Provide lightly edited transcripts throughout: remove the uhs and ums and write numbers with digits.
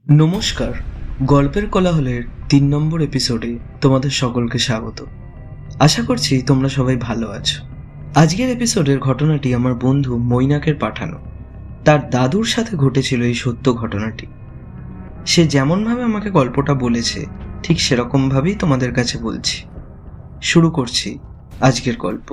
নমস্কার, গল্পের কোলাহলের ৩ নম্বর এপিসোডে তোমাদের সকলকে স্বাগত। আশা করছি তোমরা সবাই ভালো আছো। আজকের এপিসোডের ঘটনাটি আমার বন্ধু মৈনাকের পাঠানো। তার দাদুর সাথে ঘটেছিল এই সত্য ঘটনাটি। সে যেমনভাবে আমাকে গল্পটা বলেছে ঠিক সেরকমভাবেই তোমাদের কাছে বলছি। শুরু করছি আজকের গল্প।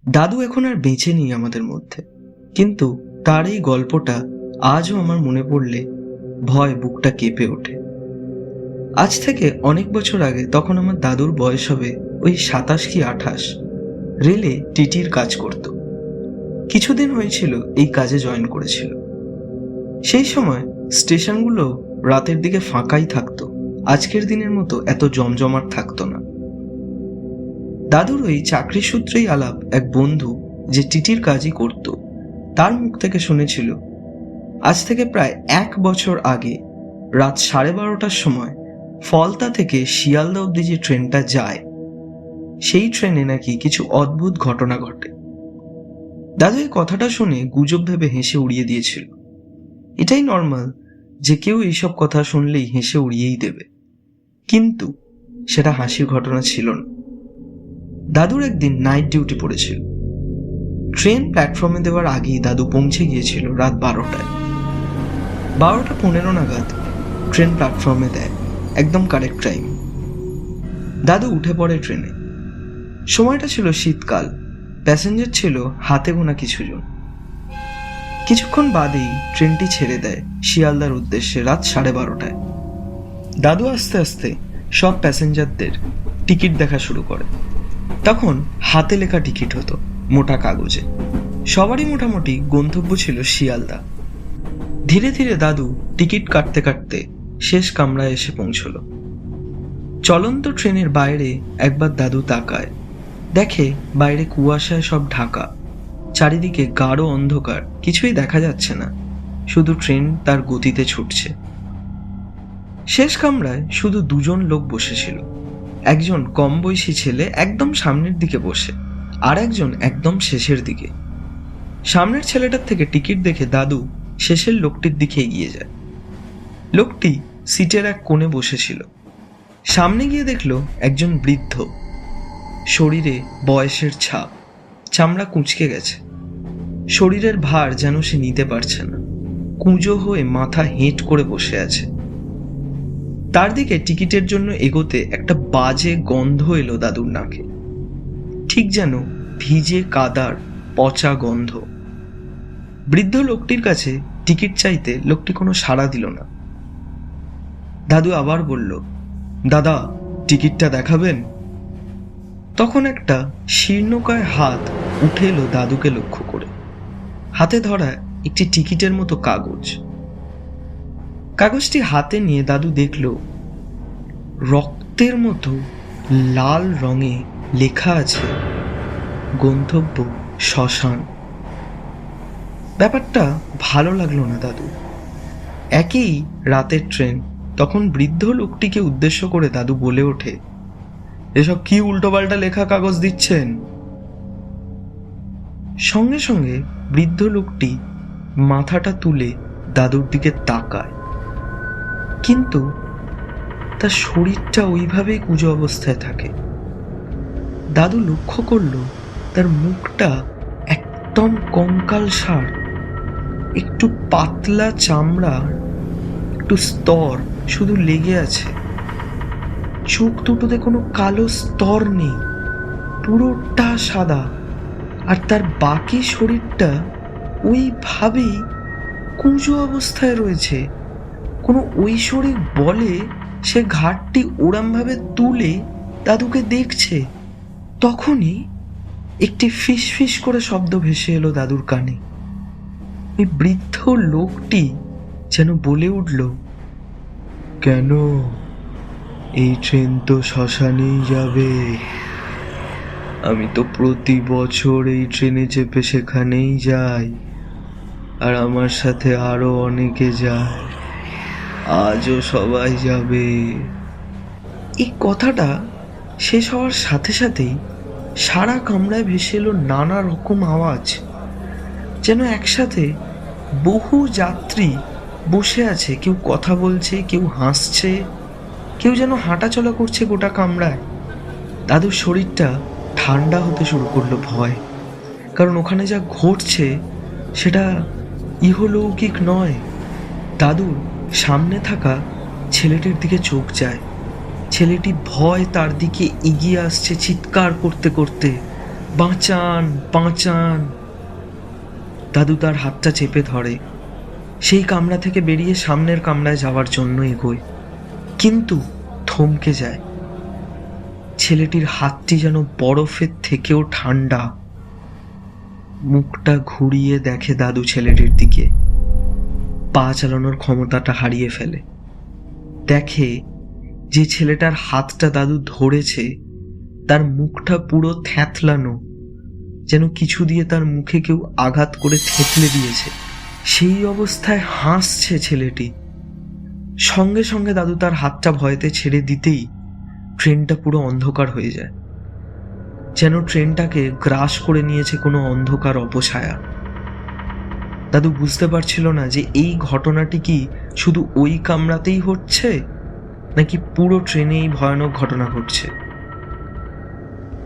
দাদু এখন আর বেঁচে নেই আমাদের মধ্যে, কিন্তু তার এই গল্পটা আজও আমার মনে পড়লে ভয় বুকটা কেঁপে ওঠে। আজ থেকে অনেক বছর আগে, তখন আমার দাদুর বয়স হবে ওই ২৭ কি ২৮। রেলে টিটির কাজ করত। কিছুদিন হয়েছিল এই কাজে জয়েন করেছিল। সেই সময় স্টেশনগুলো রাতের দিকে ফাঁকাই থাকতো, আজকের দিনের মতো এত জমজমাট থাকতো না। দাদুর ওই চাকরি সূত্রেই আলাপ এক বন্ধু যে টিটির কাজই করত, তার মুখ থেকে শুনেছিল আজ থেকে প্রায় ১ বছর আগে রাত ১২:৩০টার সময় ফলতা থেকে শিয়ালদা অব্দি যে ট্রেনটা যায়, সেই ট্রেনে নাকি কিছু অদ্ভুত ঘটনা ঘটে। দাদু এই কথাটা শুনে গুজব ভেবে হেসে উড়িয়ে দিয়েছিল। এটাই নর্মাল যে কেউ এইসব কথা শুনলেই হেসে উড়িয়েই দেবে, কিন্তু সেটা হাসির ঘটনা ছিল না। দাদুর একদিন নাইট ডিউটি পড়েছিল। ট্রেন প্ল্যাটফর্মে দেওয়ার আগেই দাদু পৌঁছে গিয়েছিল রাত ১২টায়। ১২:১৫ নাগাদ ট্রেন প্ল্যাটফর্মে দেয়, একদম কারেক্ট টাইম। দাদু উঠে পড়ে ট্রেনে। সময়টা ছিল শীতকাল, প্যাসেঞ্জার ছিল হাতে গোনা কিছুজন। কিছুক্ষণ বাদেই ট্রেনটি ছেড়ে দেয় শিয়ালদার উদ্দেশ্যে রাত ১২:৩০টায়। দাদু আস্তে আস্তে সব প্যাসেঞ্জারদের টিকিট দেখা শুরু করে। তখন হাতে লেখা টিকিট হতো মোটা কাগজে। সবারই মোটামুটি গন্তব্য ছিল শিয়ালদা। ধীরে ধীরে দাদু টিকিট কাটতে কাটতে শেষ কামরায় এসে পৌঁছল। চলন্ত ট্রেনের বাইরে একবার দাদু তাকায়, দেখে বাইরে কুয়াশায় সব ঢাকা, চারিদিকে গাঢ় অন্ধকার, কিছুই দেখা যাচ্ছে না, শুধু ট্রেন তার গতিতে ছুটছে। শেষ কামরায় শুধু ২জন লোক বসেছিল। একজন কম বয়সী ছেলে একদম সামনের দিকে বসে, আর একজন একদম শেষের দিকে। সামনের ছেলেটার থেকে টিকিট দেখে দাদু শেষের লোকটির দিকে এগিয়ে যায়। লোকটি সিটের এক কোণে বসেছিল। সামনে গিয়ে দেখল একজন বৃদ্ধ, শরীরে বয়সের ছাপ, চামড়া কুঁচকে গেছে, শরীরের ভার যেন সে নিতে পারছে না, কুঁজো হয়ে মাথা হেঁট করে বসে আছে। তার দিকে টিকিটের জন্য এগোতে একটা বাজে গন্ধ এলো দাদুর নাকে, ঠিক যেন ভিজে কাদার পচা গন্ধ। বৃদ্ধ লোকটির কাছে টিকিট চাইতে লোকটি কোনো সাড়া দিল না। দাদু আবার বলল, দাদা, টিকিটটা দেখাবেন? তখন একটা শীর্ণকায় হাত উঠে এলো দাদুকে লক্ষ্য করে। হাতে ধরা একটি টিকিটের মতো কাগজ। কাগজটি হাতে নিয়ে দাদু দেখল রক্তের মতো লাল রঙে লেখা আছে গন্তব্য শ্মশান। ব্যাপারটা ভালো লাগলো না দাদু। একই রাতের ট্রেন। তখন বৃদ্ধ লোকটিকে উদ্দেশ্য করে দাদু বলে ওঠে, এসব কি উল্টোপাল্টা লেখা কাগজ দিচ্ছেন? সঙ্গে সঙ্গে বৃদ্ধ লোকটি মাথাটা তুলে দাদুর দিকে তাকায়, কিন্তু তার শরীরটা ওইভাবেই কুঁজো অবস্থায় থাকে। দাদু লক্ষ্য করল তার মুখটা একদম কঙ্কালসার, একটু পাতলা চামড়ার একটু স্তর শুধু লেগে আছে। চোখ দুটোতে কোনো কালো স্তর নেই, পুরোটা সাদা। আর তার বাকি শরীরটা ওইভাবেই কুঁজো অবস্থায় রয়েছে। কোনো ঐশ্বরিক বলে সে ঘাটটি ওরমভাবে তুলে দাদুকে দেখছে। তখনই একটি ফিস ফিস করে শব্দ ভেসে এলো দাদুর কানে। ওই বৃদ্ধ লোকটি যেন বলে উঠল, কেন? এই ট্রেন তো শ্মশানেই যাবে। আমি তো প্রতি বছর এই ট্রেনে চেপে সেখানেই যাই, আর আমার সাথে আরো অনেকে যায়, আজও সবাই যাবে। এই কথাটা শেষ হওয়ার সাথে সাথেই সারা কামরায় ভেসে এলো নানা রকম আওয়াজ, যেন একসাথে বহু যাত্রী বসে আছে, কেউ কথা বলছে, কেউ হাসছে, কেউ যেন হাঁটাচলা করছে গোটা কামরায়। দাদুর শরীরটা ঠান্ডা হতে শুরু করলো ভয়, কারণ ওখানে যা ঘটছে সেটা ইহলৌকিক নয়। দাদুর সামনে থাকা ছেলেটির দিকে চোখ যায়। ছেলেটি ভয় তার দিকে এগিয়ে আসছে চিৎকার করতে করতে, বাঁচান বাঁচান। দাদু তার হাতটা চেপে ধরে, সেই কামরা থেকে বেরিয়ে সামনের কামরায় যাওয়ার জন্য এগোয়, কিন্তু থমকে যায়। ছেলেটির হাতটি যেন বরফের থেকেও ঠান্ডা। মুখটা ঘুরিয়ে দেখে দাদু ছেলেটির দিকে, পা চালানোর ক্ষমতাটা হারিয়ে ফেলে। দেখে যে ছেলেটার হাতটা দাদু ধরেছে তার মুখটা পুরো থ্যাতলানো, যেন কিছু দিয়ে তার মুখে কেউ আঘাত করে থেতলে দিয়েছে। সেই অবস্থায় হাসছে ছেলেটি। সঙ্গে সঙ্গে দাদু তার হাতটা ভয়তে ছেড়ে দিতেই ট্রেনটা পুরো অন্ধকার হয়ে যায়, যেন ট্রেনটাকে গ্রাস করে নিয়েছে কোনো অন্ধকার অপছায়া। দাদু বুঝতে পারছিল না যে এই ঘটনাটি কি শুধু ওই কামরাতেই হচ্ছে, নাকি পুরো ট্রেনেই ভয়ানক ঘটনা ঘটছে।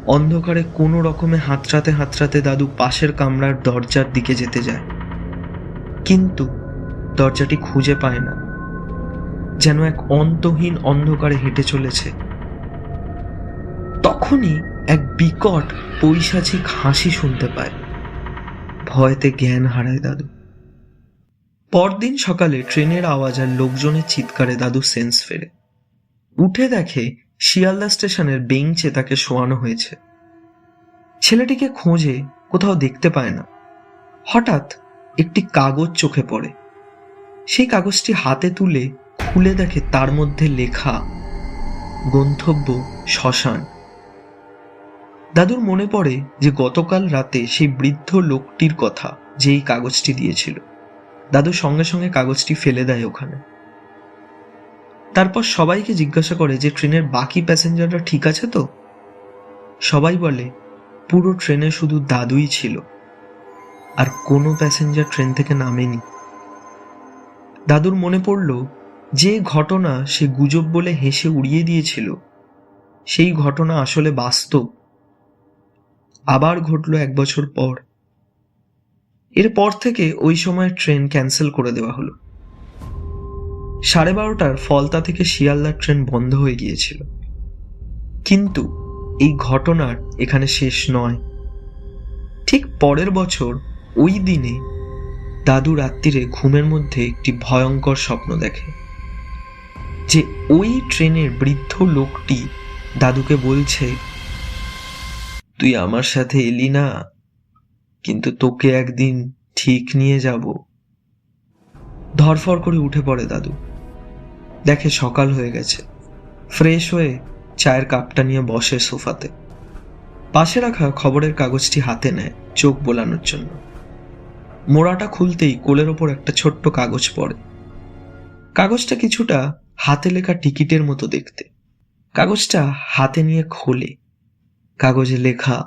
অন্ধকারে কোনো রকমে হাতড়াতে হাতড়াতে দাদু পাশের কামরার দরজার দিকে যেতে যায়, কিন্তু দরজাটি খুঁজে পায় না, যেন এক অন্তহীন অন্ধকারে হেঁটে চলেছে। তখনই এক বিকট পৈশাচিক হাসি শুনতে পায়। ভয়তে জ্ঞান হারায় দাদু। পরদিন সকালে ট্রেনের আওয়াজ আর লোকজনের চিৎকারে দাদু সেন্স ফেরে। উঠে দেখে শিয়ালদা স্টেশনের বেঞ্চে তাকে শোয়ানো হয়েছে। ছেলেটিকে খোঁজে, কোথাও দেখতে পায় না। হঠাৎ একটি কাগজ চোখে পড়ে। সেই কাগজটি হাতে তুলে খুলে দেখে তার মধ্যে লেখা গন্তব্য শ্মশান। দাদুর মনে পড়ে যে গতকাল রাতে সেই বৃদ্ধ লোকটির কথা যে এই কাগজটি দিয়েছিল। দাদু সঙ্গে সঙ্গে কাগজটি ফেলে দেয় ওখানে। তারপর সবাইকে জিজ্ঞাসা করে যে ট্রেনের বাকি প্যাসেঞ্জাররা ঠিক আছে তো। সবাই বলে পুরো ট্রেনে শুধু দাদুই ছিল, আর কোনো প্যাসেঞ্জার ট্রেন থেকে নামেনি। দাদুর মনে পড়ল যে ঘটনা সে গুজব বলে হেসে উড়িয়ে দিয়েছিল, সেই ঘটনা আসলে বাস্তব। আবার ঘটল 1 বছর পর। এরপর থেকে ওই সময় ট্রেন ক্যান্সেল করে দেওয়া হলো। 12:30টার ফলতা থেকে শিয়ালদার ট্রেন বন্ধ হয়ে গিয়েছিল। কিন্তু এই ঘটনার এখানে শেষ নয়। ঠিক পরের বছর ওই দিনে দাদু রাত্রিরে ঘুমের মধ্যে একটি ভয়ঙ্কর স্বপ্ন দেখে, যে ওই ট্রেনের বৃদ্ধ লোকটি দাদুকে বলছে, তুই আমার সাথে এলি না, কিন্তু তোকে একদিন ঠিক নিয়ে যাব। ধরফর করে উঠে পড়ে দাদু। দেখে সকাল হয়ে গেছে। ফ্রেশ হয়ে চায়ের কাপটা নিয়ে বসে সোফাতে। পাশে রাখা খবরের কাগজটি হাতে নেয় চোখ বোলানোর জন্য। মোড়াটা খুলতেই কোলের ওপর একটা ছোট্ট কাগজ পড়ে। কাগজটা কিছুটা হাতে লেখা টিকিটের মতো দেখতে। কাগজটা হাতে নিয়ে খোলে। কাগজে লেখা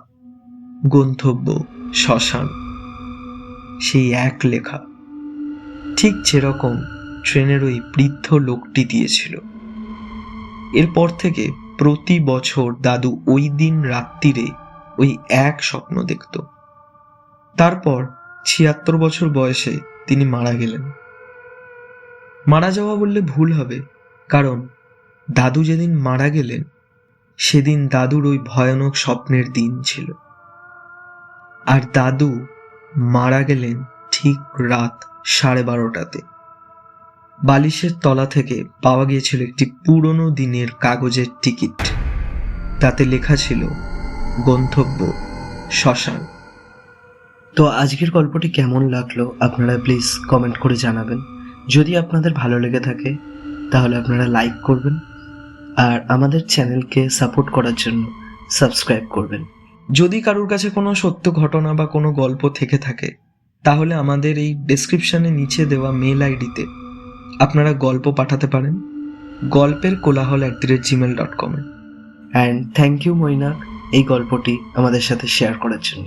গন্তব্য শ্মশান। সেই এক লেখা, ঠিক যেরকম ট্রেনের ওই বৃদ্ধ লোকটি দিয়েছিল। এরপর থেকে প্রতি বছর দাদু ওই দিন রাত্রিরে ওই এক স্বপ্ন দেখত। তারপর 76 বছর বয়সে তিনি মারা গেলেন। মারা যাওয়া বললে ভুল হবে, কারণ দাদু যেদিন মারা গেলেন সেদিন দাদুর ওই ভয়ানক স্বপ্নের দিন ছিল। আর দাদু মারা গেলেন ঠিক রাত 12:30টাতে। বালিশের তলা থেকে পাওয়া গিয়েছিল একটি পুরনো দিনের কাগজের টিকিট। তাতে লেখা ছিল গন্তব্য শ্মশান। তো আজকের গল্পটি কেমন লাগলো আপনারা প্লিজ কমেন্ট করে জানাবেন। যদি আপনাদের ভালো লেগে থাকে তাহলে আপনারা লাইক করবেন, আর আমাদের চ্যানেলকে সাপোর্ট করার জন্য সাবস্ক্রাইব করবেন। যদি কারোর কাছে কোনো সত্য ঘটনা বা কোনো গল্প থেকে থাকে তাহলে আমাদের এই ডেসক্রিপশনে নিচে দেওয়া মেল আইডিতে আপনারা গল্প পাঠাতে পারেন, golperkolahol@gmail.com। And thank you Mainak এই গল্পটি আমাদের সাথে শেয়ার করার জন্য।